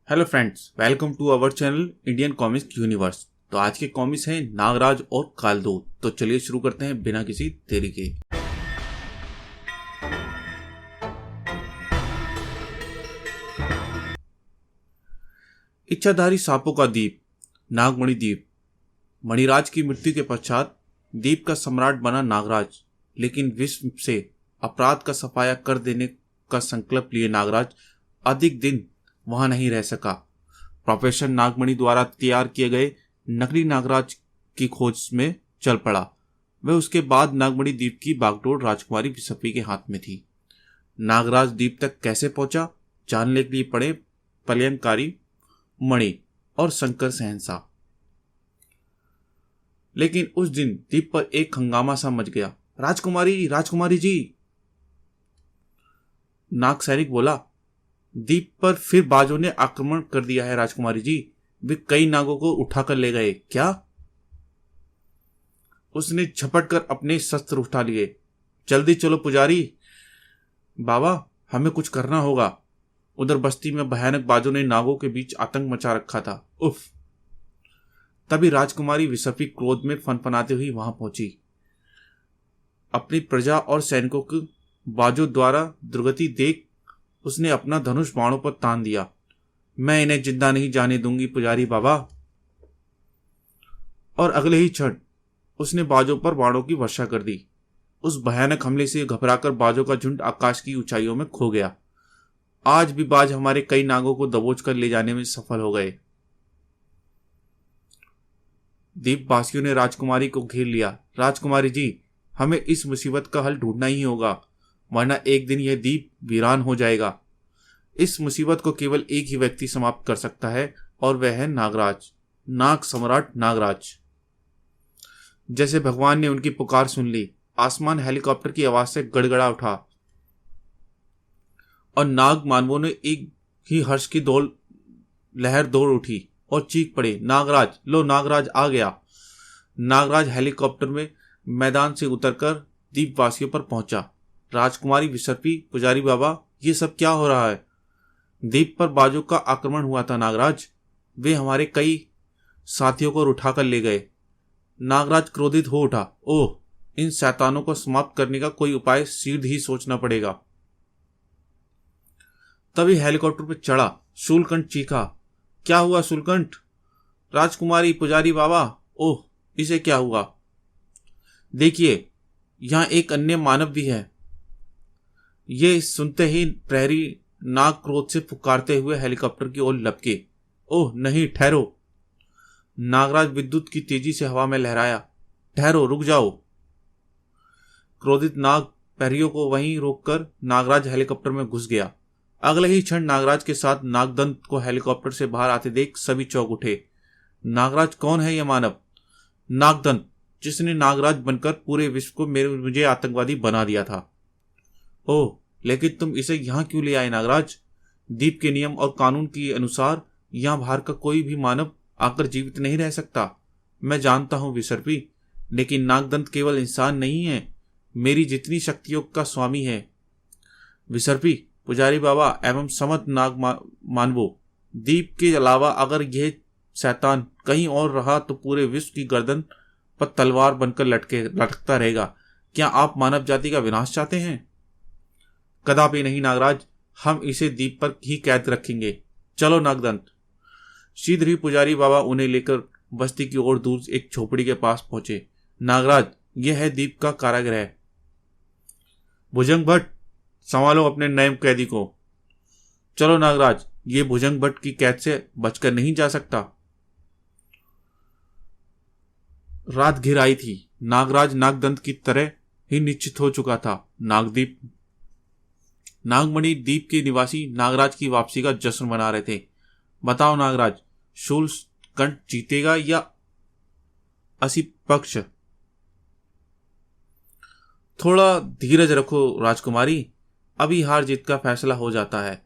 Hello friends, welcome to our channel Indian comics universe. तो आज के कॉमिक्स हैं नागराज और कालदूत। तो चलिए शुरू करते हैं बिना किसी देरी के। इच्छाधारी सांपों का द्वीप, नागमणि द्वीप। मणिराज की मृत्यु के पश्चात द्वीप का सम्राट बना नागराज, लेकिन विश्व से अपराध का सफाया कर देने का संकल्प लिए नागराज अधिक दिन वहां नहीं रह सका। प्रोफेसर नागमणि द्वारा तैयार किए गए नकली नागराज की खोज में चल पड़ा। वह उसके बाद नागमणि द्वीप की बागडोर राजकुमारी बिसफी के हाथ में थी। नागराज द्वीप तक कैसे पहुंचा, जानने के लिए पढ़े प्रलयंकारी मणि और शंकर सहनसा। लेकिन उस दिन द्वीप पर एक हंगामा सा मच गया। राजकुमारी, राजकुमारी जी, नाग सैनिक बोला। द्वीप पर फिर बाजों ने आक्रमण कर दिया है राजकुमारी जी। वे कई नागों को उठाकर ले गए। क्या? उसने झपट कर अपने शस्त्र उठा लिए। जल्दी चलो पुजारी बाबा, हमें कुछ करना होगा। उधर बस्ती में भयानक बाजों ने नागों के बीच आतंक मचा रखा था। उफ! तभी राजकुमारी विसफी क्रोध में फनफनाते हुई वहां पहुंची। अपनी प्रजा और सैनिकों की बाजों द्वारा दुर्गति देख उसने अपना धनुष बाणों पर तान दिया। मैं इन्हें जिंदा नहीं जाने दूंगी पुजारी बाबा। और अगले ही क्षण उसने बाजों पर बाणों की वर्षा कर दी। उस भयानक हमले से घबराकर बाजों का झुंड आकाश की ऊंचाइयों में खो गया। आज भी बाज हमारे कई नागों को दबोच कर ले जाने में सफल हो गए। द्वीपवासियों ने राजकुमारी को घेर लिया। राजकुमारी जी, हमें इस मुसीबत का हल ढूंढना ही होगा, वरना एक दिन यह द्वीप वीरान हो जाएगा। इस मुसीबत को केवल एक ही व्यक्ति समाप्त कर सकता है, और वह है नागराज, नाग सम्राट नागराज। जैसे भगवान ने उनकी पुकार सुन ली, आसमान हेलीकॉप्टर की आवाज से गड़गड़ा उठा और नाग मानवों ने एक ही हर्ष की लहर दौड़ उठी और चीख पड़े, नागराज, लो नागराज आ गया। नागराज हेलीकॉप्टर में मैदान से उतरकर द्वीपवासियों पर पहुंचा। राजकुमारी विसर्पी, पुजारी बाबा, ये सब क्या हो रहा है? द्वीप पर बाजों का आक्रमण हुआ था नागराज। वे हमारे कई साथियों को उठाकर ले गए। नागराज क्रोधित हो उठा। ओह, इन शैतानों को समाप्त करने का कोई उपाय शीघ्र ही सोचना पड़ेगा। तभी हेलीकॉप्टर पर चढ़ा शूलकंठ चीखा। क्या हुआ शूलकंठ? राजकुमारी, पुजारी बाबा, ओह, इसे क्या हुआ? देखिए, यहां एक अन्य मानव भी है। ये सुनते ही प्रहरी नाग क्रोध से पुकारते हुए हेलीकॉप्टर की ओर लपके। ओह नहीं, ठहरो! नागराज विद्युत की तेजी से हवा में लहराया। ठहरो, रुक जाओ! क्रोधित नाग प्रहरियों को वहीं रोककर नागराज हेलीकॉप्टर में घुस गया। अगले ही क्षण नागराज के साथ नागदंत को हेलीकॉप्टर से बाहर आते देख सभी चौंक उठे। नागराज कौन है यह मानव? नागदंत, जिसने नागराज बनकर पूरे विश्व को मुझे आतंकवादी बना दिया था। ओह, लेकिन तुम इसे यहां क्यों ले आए नागराज? द्वीप के नियम और कानून के अनुसार यहां बाहर का कोई भी मानव आकर जीवित नहीं रह सकता। मैं जानता हूं विसर्पी, लेकिन नागदंत केवल इंसान नहीं है, मेरी जितनी शक्तियों का स्वामी है। विसर्पी, पुजारी बाबा एवं समस्त नाग मानवों, द्वीप के अलावा अगर यह शैतान कहीं और रहा तो पूरे विश्व की गर्दन पर तलवार बनकर लटकता रहेगा। क्या आप मानव जाति का विनाश चाहते हैं? कदापि नहीं नागराज, हम इसे द्वीप पर ही कैद रखेंगे। चलो नागदंत। शीघ्र ही पुजारी बाबा उन्हें लेकर बस्ती की ओर दूर एक झोपड़ी के पास पहुंचे। नागराज, यह है द्वीप का कारागृह। भुजंग भट्ट, संभालो अपने नए कैदी को। चलो नागराज, ये भुजंग भट्ट की कैद से बचकर नहीं जा सकता। रात घिर आई थी। नागराज नागदंत की तरह ही निश्चित हो चुका था। नागमणि द्वीप के निवासी नागराज की वापसी का जश्न मना रहे थे। बताओ नागराज, शूलकंठ जीतेगा या असिपक्ष? थोड़ा धीरज रखो राजकुमारी, अभी हार जीत का फैसला हो जाता है।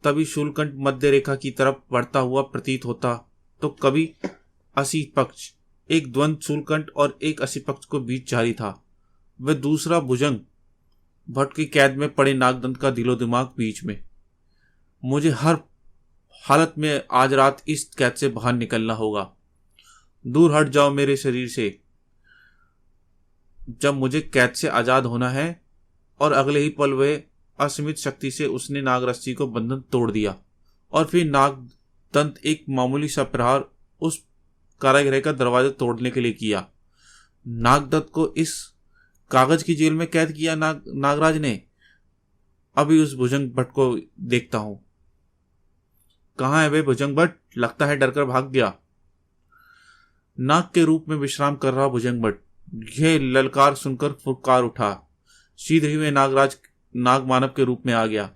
तभी शूलकंठ मध्य रेखा की तरफ बढ़ता हुआ प्रतीत होता तो कभी असिपक्ष। एक द्वंद्व शूलकंठ और एक असिपक्ष को बीच जारी था। वह दूसरा भुजंग भट्ट की कैद में पड़े नागदंत का दिलो दिमाग बीच में। मुझे हर हालत में आज रात इस कैद से बाहर निकलना होगा। दूर हट जाओ मेरे शरीर से। जब मुझे कैद से आजाद होना है। और अगले ही पल वह असीमित शक्ति से उसने नागरस्सी को बंधन तोड़ दिया और फिर नागदंत एक मामूली सा प्रहार उस कारागृह का दरवाजा तोड़ने के लिए किया। नागदत्त को इस कागज की जेल में कैद किया नागराज ने। अभी उस भुजंग भट्ट को देखता हूं। कहां है वे भुजंग भट्ट? लगता है डरकर भाग गया। नाग के रूप में विश्राम कर रहा भुजंग भट्ट यह ललकार सुनकर फुफकार उठा। शीघ्र ही वे नाग मानव के रूप में आ गया।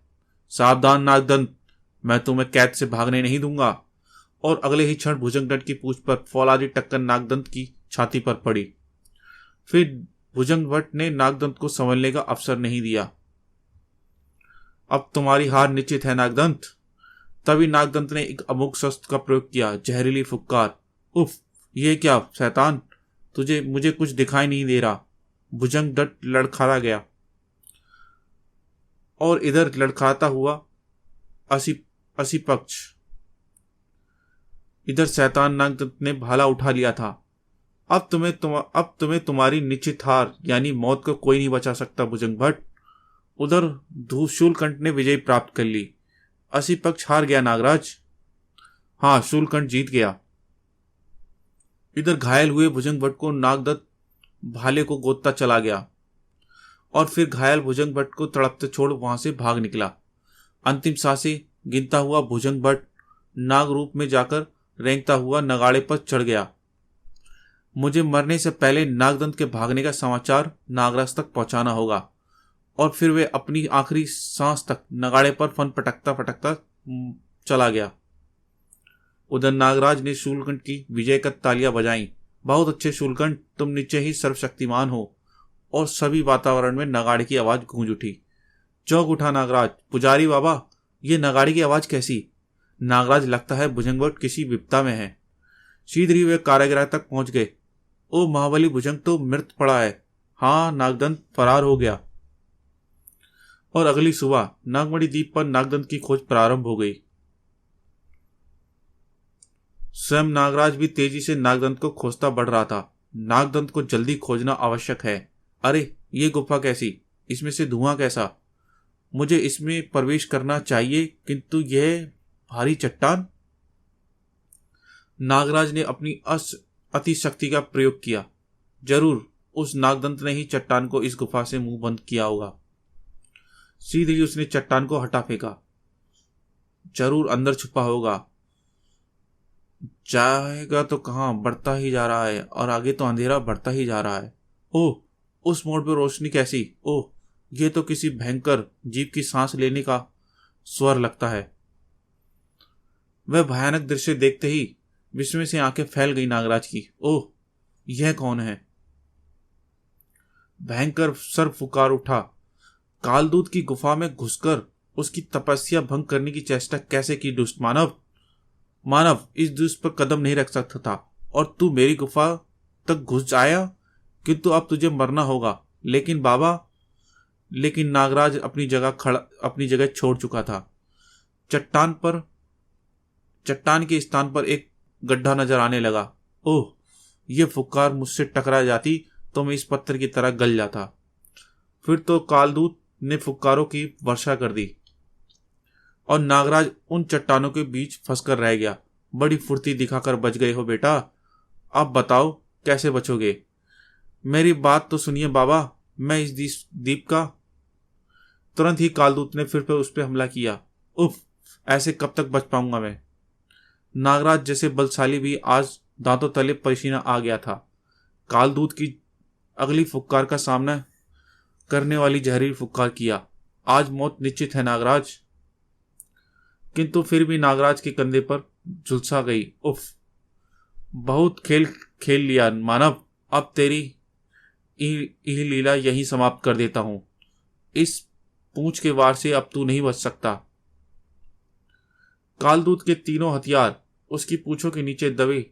सावधान नागदंत, मैं तुम्हें कैद से भागने नहीं दूंगा। और अगले ही क्षण भुजंग भट्ट की पूंछ पर फौलादी टक्कर नागदंत की छाती पर पड़ी। फिर भुजंग भट्ट ने नागदंत को संभलने का अवसर नहीं दिया। अब तुम्हारी हार निश्चित है नागदंत। तभी नागदंत ने एक अमोघ शस्त्र का प्रयोग किया, जहरीली फुक्कार। उफ, ये क्या शैतान, मुझे कुछ दिखाई नहीं दे रहा। भुजंग भट्ट लड़खड़ा गया और इधर लड़खड़ाता हुआ असी पक्ष। इधर शैतान नागदंत ने भाला उठा लिया था। अब तुम्हें तुम्हारी निश्चित हार यानी मौत को कोई नहीं बचा सकता भुजंग भट्ट। उधर शूलकंठ ने विजय प्राप्त कर ली। असी पक्ष हार गया नागराज। हाँ, शूलकंठ जीत गया। इधर घायल हुए भुजंग भट्ट को नागदत्त भाले को गोदता चला गया और फिर घायल भुजंग भट्ट को तड़पते छोड़ वहां से भाग निकला। अंतिम सांसें गिनता हुआ भुजंग भट्ट नाग रूप में जाकर रेंगता हुआ नगाड़े पर चढ़ गया। मुझे मरने से पहले नागदंत के भागने का समाचार नागराज तक पहुंचाना होगा। और फिर वे अपनी आखिरी सांस तक नगाड़े पर फन पटकता पटकता चला गया। उधर नागराज ने शूलकंठ की विजय का तालियां बजाईं। बहुत अच्छे शूलकंठ, तुम नीचे ही सर्वशक्तिमान हो। और सभी वातावरण में नगाड़े की आवाज गूंज उठी। चौंक उठा नागराज। पुजारी बाबा, ये नगाड़े की आवाज कैसी? नागराज, लगता है भुजंग भट्ट किसी विपदा में है। शीघ्र ही वे कारागृह तक पहुंच गए। ओ महाबली, भुजंग तो मृत पड़ा है। हाँ, नागदंत फरार हो गया। और अगली सुबह नागमणि द्वीप पर नागदंत की खोज प्रारंभ हो गई। स्वयं नागराज भी तेजी से नागदंत को खोजता बढ़ रहा था। नागदंत को जल्दी खोजना आवश्यक है। अरे, ये गुफा कैसी? इसमें से धुआं कैसा? मुझे इसमें प्रवेश करना चाहिए, किंतु यह भारी चट्टान। नागराज ने अपनी अति शक्ति का प्रयोग किया। जरूर उस नागदंत ने ही चट्टान को इस गुफा से मुंह बंद किया होगा। सीधे ही उसने चट्टान को हटा फेंका। जरूर अंदर छुपा होगा। जाएगा तो कहां? बढ़ता ही जा रहा है और आगे तो अंधेरा बढ़ता ही जा रहा है। ओह, उस मोड़ पर रोशनी कैसी? ओह, यह तो किसी भयंकर जीव की सांस लेने का स्वर लगता है। वह भयानक दृश्य देखते ही विस्मय से आंखें फैल गई नागराज की। ओह, यह कौन है? भयंकर सर फुकार उठा। कालदूत की गुफा में घुसकर उसकी तपस्या भंग करने की चेष्टा कैसे की दुष्ट मानव? इस दुष्ट पर कदम नहीं रख सकता था और तू मेरी गुफा तक घुस आया, किंतु अब तुझे मरना होगा। लेकिन नागराज अपनी जगह छोड़ चुका था। चट्टान के स्थान पर एक गड्ढा नजर आने लगा। ओह, यह फुक्कार मुझसे टकरा जाती तो मैं इस पत्थर की तरह गल जाता। फिर तो कालदूत ने फुक्कारों की वर्षा कर दी और नागराज उन चट्टानों के बीच फंसकर रह गया। बड़ी फुर्ती दिखाकर बच गए हो बेटा। अब बताओ कैसे बचोगे? मेरी बात तो सुनिए बाबा, मैं इस द्वीप का। तुरंत ही कालदूत ने फिर उस पर हमला किया। उफ, ऐसे कब तक बच पाऊंगा मैं? नागराज जैसे बलशाली भी आज दांतों तले पसीना आ गया था। कालदूत की अगली फुक्कार का सामना करने वाली जहरीली फुक्कार किया। आज मौत निश्चित है नागराज। किंतु फिर भी नागराज के कंधे पर झुलसा गई। उफ, बहुत खेल लिया मानव। अब तेरी लीला यहीं समाप्त कर देता हूं। इस पूंछ के वार से अब तू नहीं बच सकता। कालदूत के तीनों हथियार उसकी पूंछों के नीचे दबे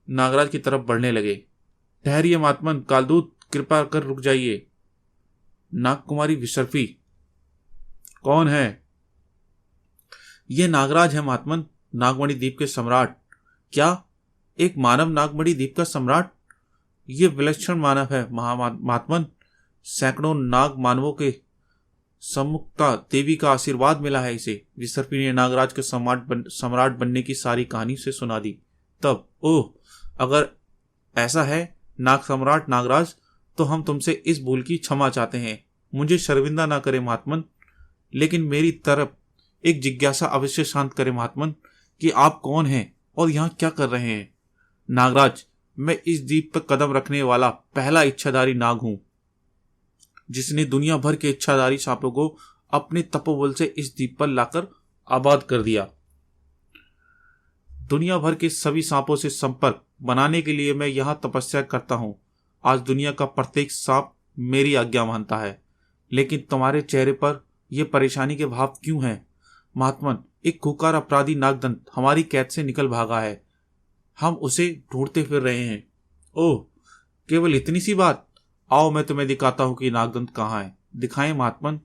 नागराज की तरफ बढ़ने लगे। ठहरिए महात्मन, कालदूत कृपा कर रुक जाइए। नागकुमारी विसर्फी कौन है? ये नागराज है महात्मन, नागमणि द्वीप के सम्राट। क्या? एक मानव नागमणि द्वीप का सम्राट? ये विलक्षण मानव है महात्मन। सैकड़ों नाग मानवों के सम्मुखता देवी का आशीर्वाद मिला है इसे। विसर्पी ने नागराज के सम्राट बनने की सारी कहानी से सुना दी। तब ओह, अगर ऐसा है नाग सम्राट नागराज, तो हम तुमसे इस भूल की क्षमा चाहते हैं। मुझे शर्मिंदा ना करे महात्मन, लेकिन मेरी तरफ एक जिज्ञासा अवश्य शांत करे महात्मन कि आप कौन हैं और यहाँ क्या कर रहे हैं। नागराज, मैं इस द्वीप पर कदम रखने वाला पहला इच्छाधारी नाग हूं, जिसने दुनिया भर के इच्छाधारी सांपों को अपने तपोबल से इस द्वीप पर लाकर आबाद कर दिया। दुनिया भर के सभी सांपों से संपर्क बनाने के लिए मैं यहां तपस्या करता हूं। आज दुनिया का प्रत्येक सांप मेरी आज्ञा मानता है, लेकिन तुम्हारे चेहरे पर यह परेशानी के भाव क्यों हैं? महात्मन, एक खुकार अपराधी नागदंत हमारी कैद से निकल भागा है। हम उसे ढूंढते फिर रहे हैं। ओह, केवल इतनी सी बात? आओ मैं तुम्हें दिखाता हूं कि नागदंत कहाँ है। दिखाएं महात्मन।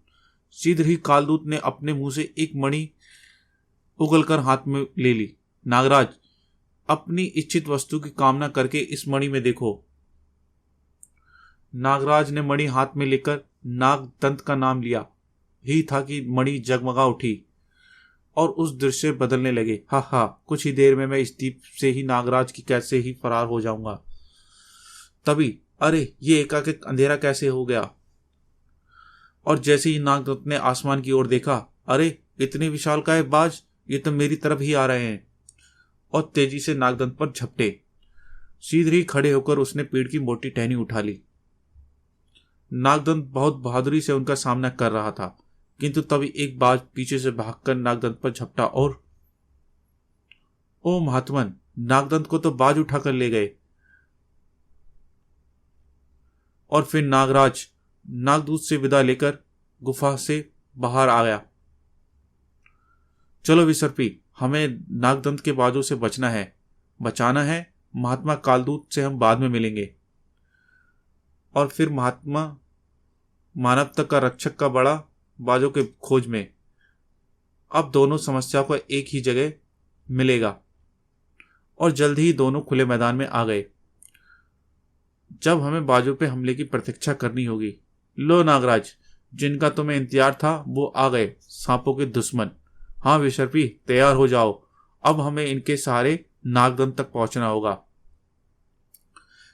शीघ्र ही कालदूत ने अपने मुंह से एक मणि उगलकर हाथ में ले ली। नागराज, अपनी इच्छित वस्तु की कामना करके इस मणि में देखो। नागराज ने मणि हाथ में लेकर नागदंत का नाम लिया ही था कि मणि जगमगा उठी और उस दृश्य बदलने लगे। हा हा, कुछ ही देर में मैं इस द्वीप से ही नागराज की कैद से ही फरार हो जाऊंगा। तभी अरे, ये एकाएक अंधेरा कैसे हो गया? और जैसे ही नागदंत ने आसमान की ओर देखा, अरे इतने विशालकाय बाज, ये तो मेरी तरफ ही आ रहे हैं, और तेजी से नागदंत पर झपटे। सीधे ही खड़े होकर उसने पेड़ की मोटी टहनी उठा ली। नागदंत बहुत बहादुरी से उनका सामना कर रहा था, किंतु तभी एक बाज पीछे से भागकर नागदंत पर झपटा और ओ महात्मन, नागदंत को तो बाज उठाकर ले गए। और फिर नागराज नागदूत से विदा लेकर गुफा से बाहर आया। चलो विसर्पी, हमें नागदंत के बाजों से बचाना है। महात्मा कालदूत से हम बाद में मिलेंगे। और फिर महात्मा मानवता का रक्षक का बड़ा बाजों के खोज में। अब दोनों समस्या को एक ही जगह मिलेगा, और जल्द ही दोनों खुले मैदान में आ गए। जब हमें बाजों पे हमले की प्रतीक्षा करनी होगी। लो नागराज, जिनका तुम्हें इंतजार था वो आ गए, सांपों के दुश्मन। हाँ विसर्पी, तैयार हो जाओ। अब हमें इनके सहारे नागदंत तक पहुंचना होगा।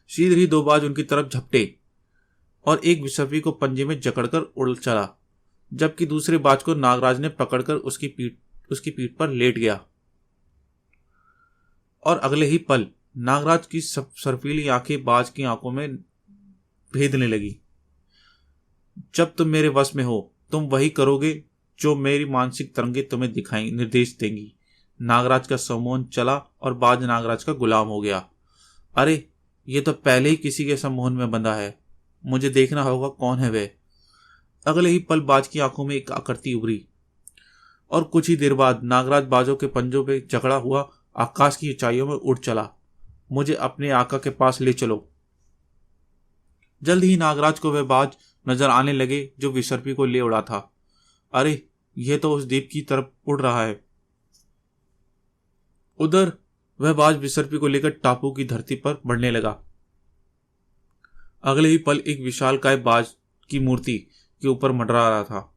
शीघ्र ही दो बाज उनकी तरफ झपटे और एक विसर्पी को पंजे में जकड़कर उड़ चला, जबकि दूसरे बाज को नागराज ने पकड़कर उसकी पीठ पर लेट गया। और अगले ही पल नागराज की सर्पीली आंखें बाज की आंखों में भेदने लगी। जब तुम मेरे वश में हो, तुम वही करोगे जो मेरी मानसिक तरंगें तुम्हें निर्देश देंगी। नागराज का सम्मोहन चला और बाज नागराज का गुलाम हो गया। अरे, ये तो पहले ही किसी के सम्मोहन में बंधा है। मुझे देखना होगा कौन है वह। अगले ही पल बाज की आंखों में एक आकृति उभरी, और कुछ ही देर बाद नागराज बाजों के पंजों पे जकड़ा हुआ आकाश की ऊंचाइयों में उड़ चला। मुझे अपने आका के पास ले चलो। जल्द ही नागराज को वह बाज नजर आने लगे जो विसर्पी को ले उड़ा था। अरे, यह तो उस द्वीप की तरफ उड़ रहा है। उधर वह बाज विसर्पी को लेकर टापू की धरती पर बढ़ने लगा। अगले ही पल एक विशालकाय बाज की मूर्ति के ऊपर मंडरा रहा था,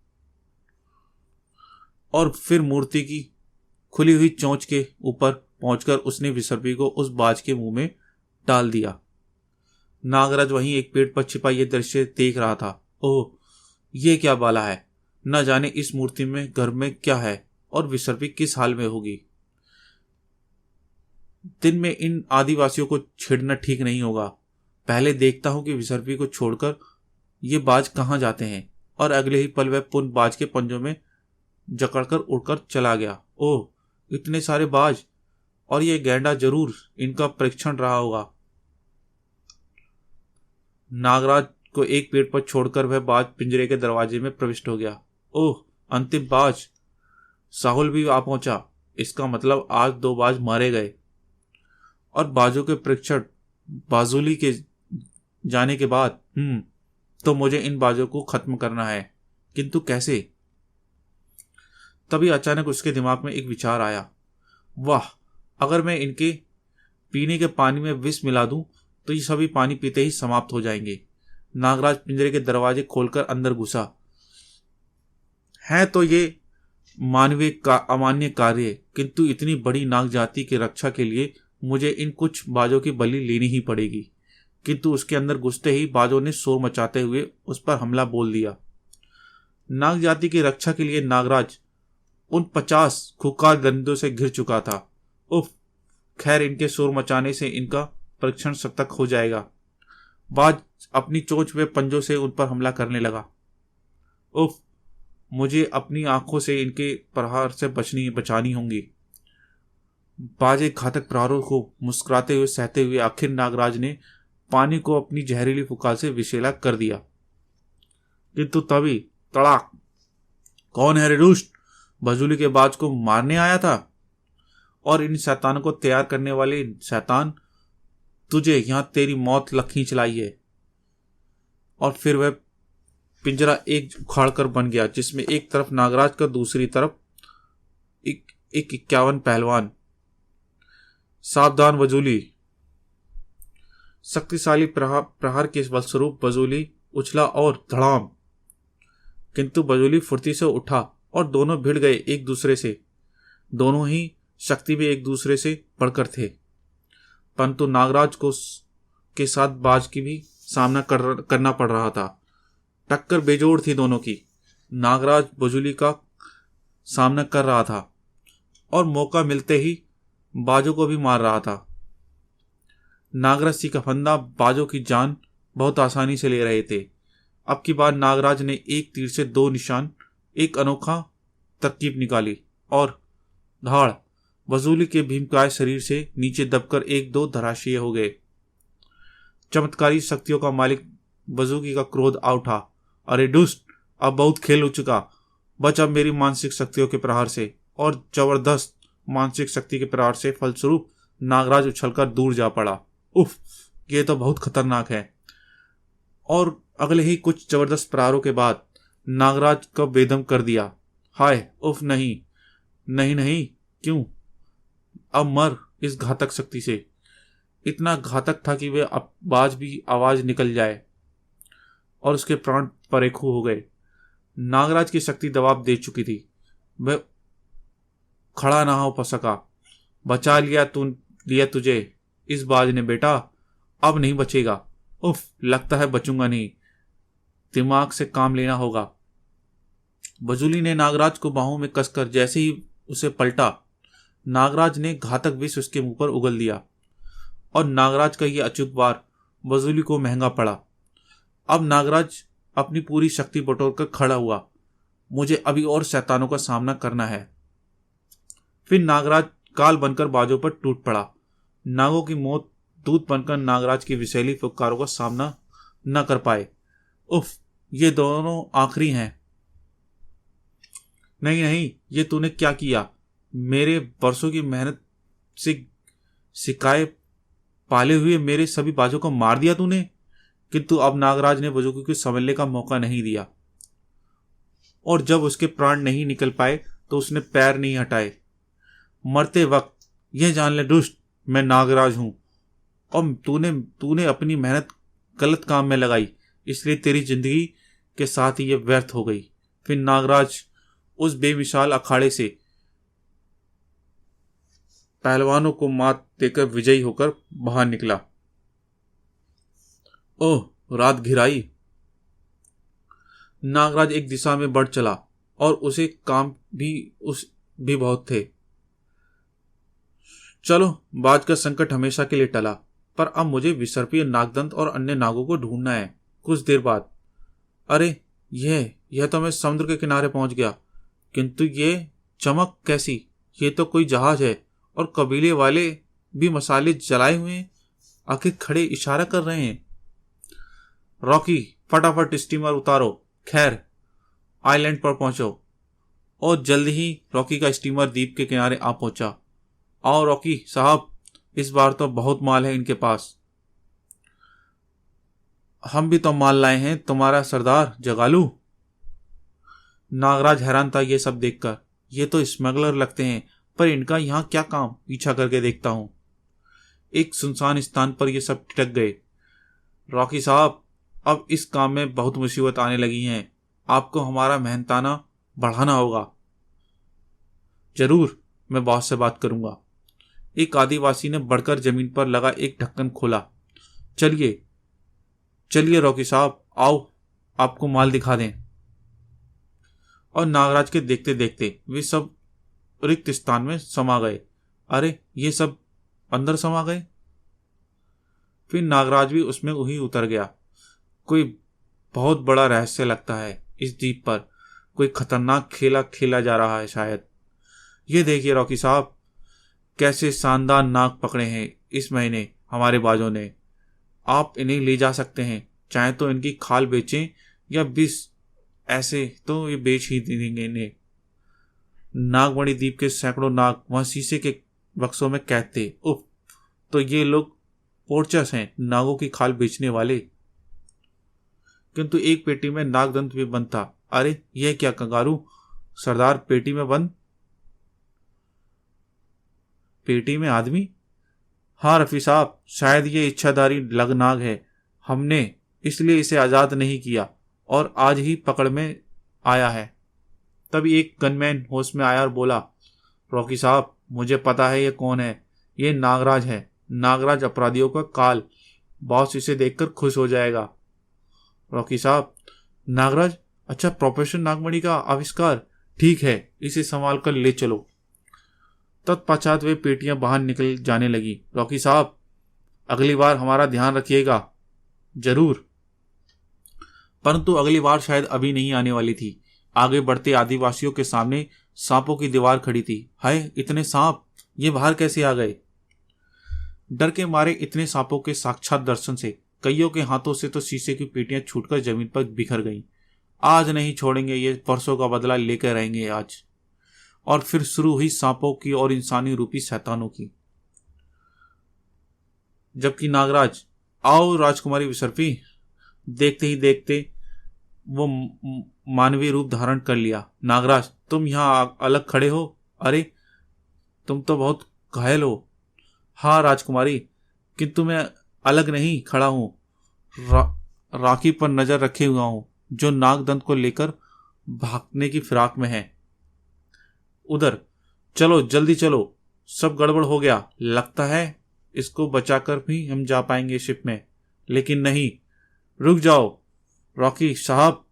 और फिर मूर्ति की खुली हुई चोंच के ऊपर पहुंचकर उसने विसर्पी को उस बाज के मुंह में डाल दिया। नागराज वहीं एक पेड़ पर छिपा यह दृश्य देख रहा था। ओह, ये क्या बाला है! न जाने इस मूर्ति में घर में क्या है और विसर्पी किस हाल में होगी। दिन में इन आदिवासियों को छेड़ना ठीक नहीं होगा। पहले देखता हूं कि विसर्पी को छोड़कर ये बाज कहां जाते हैं। और अगले ही पल वह पुनः बाज के पंजों में जकड़कर उड़कर चला गया। ओह, इतने सारे बाज! और ये गैंडा जरूर इनका परीक्षण रहा होगा। नागराज को एक पेड़ पर छोड़कर वह बाज पिंजरे के दरवाजे में प्रविष्ट हो गया। ओह, अंतिम बाज! साहुल भी आ पहुंचा। इसका मतलब आज दो बाज मारे गए। और बाजों के परीक्षण बाजुली के जाने के बाद तो मुझे इन बाजों को खत्म करना है, किंतु कैसे? तभी अचानक उसके दिमाग में एक विचार आया। वाह, अगर मैं इनके पीने के पानी में विष मिला दूं तो ये सभी पानी पीते ही समाप्त हो जाएंगे। नागराज पिंजरे के दरवाजे खोलकर अंदर घुसा। है तो ये मानवीय का अमान्य कार्य, किंतु इतनी बड़ी नाग जाति की रक्षा के लिए मुझे इन कुछ बाजों की बलि लेनी ही पड़ेगी। किंतु उसके अंदर घुसते ही बाजों ने शोर मचाते हुए उस पर हमला बोल दिया। नाग जाति की रक्षा के लिए नागराज उन 50 खुखार दंडों से घिर चुका था। उफ, खैर इनके शोर मचाने से इनका परीक्षण सतर्क हो जाएगा। बाज अपनी चोंच व पंजों से उन पर हमला करने लगा। उफ, मुझे अपनी आंखों से इनके प्रहार से बचानी होंगी। बाज एक घातक प्रहारों को मुस्कुराते हुए सहते हुए आखिर नागराज ने पानी को अपनी जहरीली फुकार से विषैला कर दिया। किंतु तभी तड़ाक, कौन है रे दुष्ट? बजूली के बाज को मारने आया था? और इन शैतानों को तैयार करने वाले शैतान, तुझे यहां तेरी मौत लखी चलाई है। और फिर वह पिंजरा एक उखाड़कर बन गया, जिसमें एक तरफ नागराज का, दूसरी तरफ एक 51 पहलवान। सावधान बजूली। शक्तिशाली प्रहार के बलस्वरूप बजूली उछला और धड़ाम, किंतु बजूली फुर्ती से उठा और दोनों भिड़ गए एक दूसरे से। दोनों ही शक्ति में एक दूसरे से बढ़कर थे, परंतु नागराज को के साथ बाज की भी सामना करना पड़ रहा था। टक्कर बेजोड़ थी दोनों की। नागराज बजूली का सामना कर रहा था और मौका मिलते ही बाजों को भी मार रहा था। नागराज सी का फंदा बाजों की जान बहुत आसानी से ले रहे थे। अब की बार नागराज ने एक तीर से 2 निशान, एक अनोखा तरकीब निकाली और धाड़, बजूली के भीमकाय शरीर से नीचे दबकर 1-2 धराशायी हो गए। चमत्कारी शक्तियों का मालिक बजूकी का क्रोध आ उठा। अरे दुष्ट, अब बहुत खेल हो चुका, बच अब मेरी मानसिक शक्तियों के प्रहार से। और जबरदस्त मानसिक शक्ति के प्रहार से फलस्वरूप नागराज उछलकर दूर जा पड़ा। उफ, ये तो बहुत खतरनाक है। और अगले ही कुछ जबरदस्त प्रहारों के बाद नागराज का बेदम कर दिया। हाय, उफ, नहीं नहीं नहीं, क्यों? अब मर इस घातक शक्ति से। इतना घातक था कि वे बाज भी आवाज निकल जाए और उसके प्राण परेखू हो गए। नागराज की शक्ति दबाव दे चुकी थी। वह खड़ा ना हो सका। बचा लिया तुझे इस बाज ने बेटा, अब नहीं बचेगा। उफ, लगता है बचूंगा नहीं, दिमाग से काम लेना होगा। बजूली ने नागराज को बाहों में कसकर जैसे ही उसे पलटा, नागराज ने घातक विष उसके मुंह पर उगल दिया और नागराज का यह अचूक वार बजूली को महंगा पड़ा। अब नागराज अपनी पूरी शक्ति बटोरकर खड़ा हुआ। मुझे अभी और शैतानों का सामना करना है। फिर नागराज काल बनकर बाजों पर टूट पड़ा। नागों की मौत दूत बनकर नागराज की विषैली फुकारों का सामना न कर पाए। उफ, ये दोनों आखिरी हैं। नहीं नहीं, ये तूने क्या किया? मेरे बरसों की मेहनत से सिकाए पाले हुए मेरे सभी बाजों को मार दिया तूने। किंतु अब नागराज ने बजूकी को संभलने का मौका नहीं दिया और जब उसके प्राण नहीं निकल पाए तो उसने पैर नहीं हटाए। मरते वक्त यह जान ले दुष्ट, मैं नागराज हूं और तूने अपनी मेहनत गलत काम में लगाई, इसलिए तेरी जिंदगी के साथ ही यह व्यर्थ हो गई। फिर नागराज उस बेमिसाल अखाड़े से पहलवानों को मात देकर विजयी होकर बाहर निकला। ओह, रात घिराई। नागराज एक दिशा में बढ़ चला और उसे काम भी बहुत थे। चलो, बाज का संकट हमेशा के लिए टला, पर अब मुझे विसर्पीय नागदंत और अन्य नागों को ढूंढना है। कुछ देर बाद, अरे यह तो मैं समुद्र के किनारे पहुंच गया, किंतु ये चमक कैसी? ये तो कोई जहाज है और कबीले वाले भी मसाले जलाए हुए हैं, आखिर खड़े इशारा कर रहे हैं। रॉकी, फटाफट स्टीमर उतारो, खैर आइलैंड पर पहुंचो। और जल्द ही रॉकी का स्टीमर द्वीप के किनारे आ पहुंचा। आओ रॉकी साहब, इस बार तो बहुत माल है इनके पास। हम भी तो माल लाए हैं, तुम्हारा सरदार जगालू। नागराज हैरान था ये सब देखकर। ये तो स्मगलर लगते हैं, पर इनका यहाँ क्या काम? पीछा करके देखता हूँ। एक सुनसान स्थान पर ये सब ठिठक गए। रॉकी साहब, अब इस काम में बहुत मुसीबत आने लगी हैं, आपको हमारा मेहनताना बढ़ाना होगा। जरूर, मैं बॉस से बात करूंगा। एक आदिवासी ने बढ़कर जमीन पर लगा एक ढक्कन खोला। चलिए चलिए रॉकी साहब, आओ आपको माल दिखा दें। और नागराज के देखते देखते वे सब रिक्त स्थान में समा गए। अरे, ये सब अंदर समा गए। फिर नागराज भी उसमें वही उतर गया। कोई बहुत बड़ा रहस्य लगता है इस द्वीप पर। कोई खतरनाक खेला खेला जा रहा है शायद। ये देखिए रॉकी साहब, कैसे शानदार नाग पकड़े हैं इस महीने हमारे बाजों ने। आप इन्हें ले जा सकते हैं, चाहे तो इनकी खाल बेचें या विष, ऐसे तो ये बेच ही देंगे इन्हें। नागमणि द्वीप के सैकड़ों नाग वहां शीशे के बक्सों में कैद थे। उफ, तो ये लोग पोर्चर्स हैं, नागों की खाल बेचने वाले। किंतु एक पेटी में नागदंत भी बंद था। अरे, यह क्या कंगारू सरदार, पेटी में बंद? पेटी में आदमी? हाँ रफी साहब, शायद ये इच्छाधारी लगनाग है। हमने इसलिए इसे आजाद नहीं किया और आज ही पकड़ में आया है। तभी एक गनमैन होश में आया और बोला, रॉकी साहब, मुझे पता है ये कौन है। ये नागराज है, नागराज अपराधियों का काल। बॉस इसे देखकर खुश हो जाएगा। रॉकी साहब, नागराज? अच्छा, प्रोफेसर नागमणि का आविष्कार। ठीक है, इसे संभाल कर ले चलो। तत्पश्चात वे पेटियां बाहर निकल जाने लगी। रॉकी साहब, अगली बार हमारा ध्यान रखिएगा। जरूर। परंतु अगली बार शायद अभी नहीं आने वाली थी। आगे बढ़ते आदिवासियों के सामने सांपों की दीवार खड़ी थी। हाय, इतने सांप! ये बाहर कैसे आ गए? डर के मारे इतने सांपों के साक्षात दर्शन से कईयों के हाथों से तो शीशे की पेटियां छूटकर जमीन पर बिखर गईं। आज नहीं छोड़ेंगे, ये परसों का बदला लेकर रहेंगे आज। और फिर शुरू हुई सांपों की और इंसानी रूपी शैतानों की। जबकि नागराज, आओ राजकुमारी विसर्पी। देखते ही देखते वो मानवीय रूप धारण कर लिया। नागराज, तुम यहाँ अलग खड़े हो? अरे, तुम तो बहुत घायल हो। हाँ राजकुमारी, किंतु मैं अलग नहीं खड़ा हूं। राखी पर नजर रखे हुआ हूं, जो नागदंत को लेकर भागने की फिराक में है। उधर चलो, जल्दी चलो, सब गड़बड़ हो गया। लगता है इसको बचाकर भी हम जा पाएंगे शिप में, लेकिन नहीं। रुक जाओ रॉकी साहब,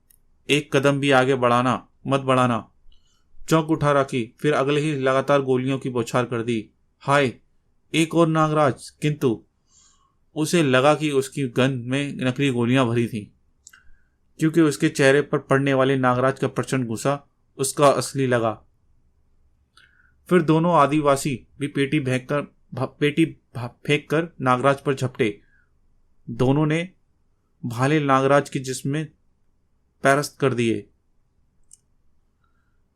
एक कदम भी आगे मत बढ़ाना। चौंक उठा रॉकी, फिर अगले ही लगातार गोलियों की बौछार कर दी। हाय, एक और नागराज। किंतु उसे लगा कि उसकी गन में नकली गोलियां भरी थीं, क्योंकि उसके चेहरे पर पड़ने वाले नागराज का प्रचंड गुस्सा उसका असली लगा। फिर दोनों आदिवासी भी पेटी फेंक कर नागराज पर झपटे। दोनों ने भाले नागराज के जिस्म में पैरस्त कर दिए,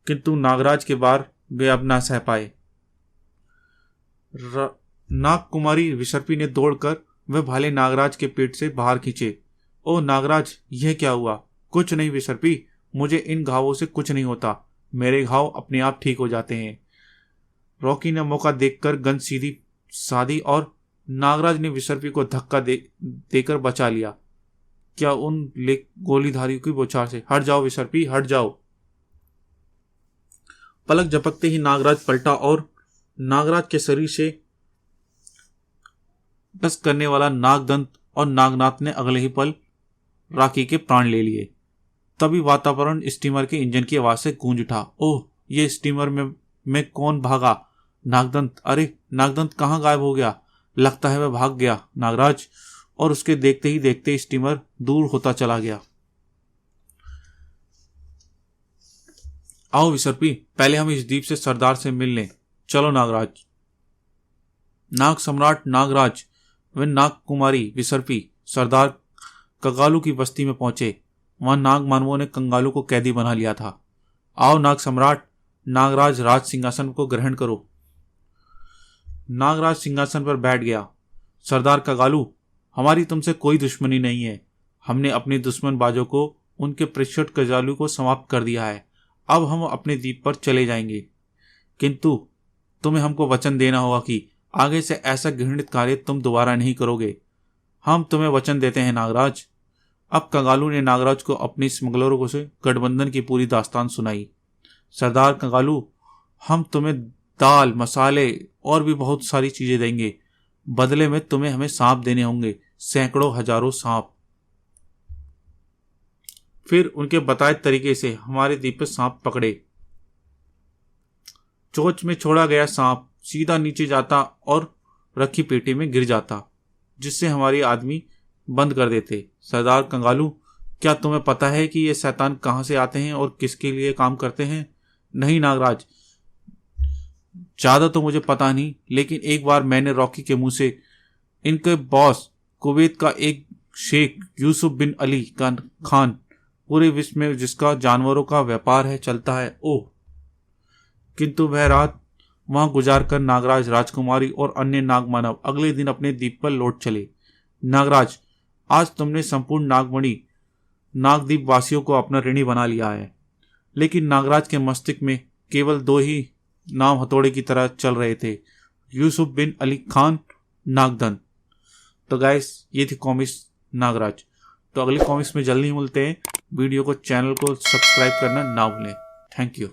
किंतु नागराज के बार वे अब ना सह पाए। नाग कुमारी विसर्पी ने दौड़कर वह भाले नागराज के पेट से बाहर खींचे। ओ नागराज, यह क्या हुआ? कुछ नहीं विसर्पी, मुझे इन घावों से कुछ नहीं होता। मेरे घाव अपने आप ठीक हो जाते हैं। रॉकी ने मौका देखकर गन सीधी साधी और नागराज ने विसर्पी को धक्का देकर बचा लिया। क्या उन गोलीधारियों की बौछार से। हट जाओ विसर्पी, हट जाओ। पलक झपकते ही नागराज पलटा और नागराज के शरीर से टस करने वाला नागदंत और नागनाथ ने अगले ही पल राखी के प्राण ले लिए। तभी वातावरण स्टीमर के इंजन की आवाज से गूंज उठा। ओह, ये स्टीमर में कौन भागा? नागदंत। अरे, नागदंत कहाँ गायब हो गया? लगता है वह भाग गया नागराज। और उसके देखते ही देखते स्टीमर दूर होता चला गया। आओ विसर्पी, पहले हम इस द्वीप से सरदार से मिल लें। चलो नागराज। नाग सम्राट नागराज व नाग कुमारी विसर्पी सरदार कंगालू की बस्ती में पहुंचे। वहां नाग मानवों ने कंगालू को कैदी बना लिया था। आओ नाग सम्राट, नागराज राज सिंहासन को ग्रहण करो। नागराज सिंहासन पर बैठ गया। सरदार कंगालू, हमारी तुमसे कोई दुश्मनी नहीं है। हमने अपने दुश्मन बाजों को, उनके पृष्ठ कंगालू को समाप्त कर दिया है। अब हम अपने द्वीप पर चले जाएंगे, किंतु तुम्हें हमको वचन देना होगा कि आगे से ऐसा घृणित कार्य तुम दोबारा नहीं करोगे। हम तुम्हें वचन देते हैं नागराज। अब कंगालू ने नागराज को अपनी स्मगलरों को से गठबंधन की पूरी दास्तान सुनाई। सरदार कंगालू, हम तुम्हें दाल, मसाले और भी बहुत सारी चीजें देंगे। बदले में तुम्हें हमें सांप देने होंगे, सैकड़ों हजारों सांप। फिर उनके बताए तरीके से हमारे द्वीप पर सांप पकड़े। चोंच में छोड़ा गया सांप सीधा नीचे जाता और रखी पेटी में गिर जाता, जिससे हमारे आदमी बंद कर देते। सरदार कंगालू, क्या तुम्हें पता है कि ये शैतान कहां से आते हैं और किसके लिए काम करते हैं? नहीं नागराज, ज्यादा तो मुझे पता नहीं, लेकिन एक बार मैंने रॉकी के मुंह से इनके बॉस कुवैत का एक शेख यूसुफ बिन अली खान, पूरे विश्व में जिसका जानवरों का व्यापार है चलता है, ओह। किंतु वह रात वहां गुजार कर नागराज, राजकुमारी और अन्य नागमानव अगले दिन अपने द्वीप पर लौट चले। नागराज, आज तुमने संपूर्ण नागमणि नागद्वीप वासियों को अपना ऋणी बना लिया है। लेकिन नागराज के मस्तिष्क में केवल दो ही नाम हथौड़े की तरह चल रहे थे, यूसुफ बिन अली खान, नागधन। तो गाइस, ये थी कॉमिक्स नागराज। तो अगली कॉमिक्स में जल्दी ही मिलते हैं। वीडियो को, चैनल को सब्सक्राइब करना ना भूलें। Thank you.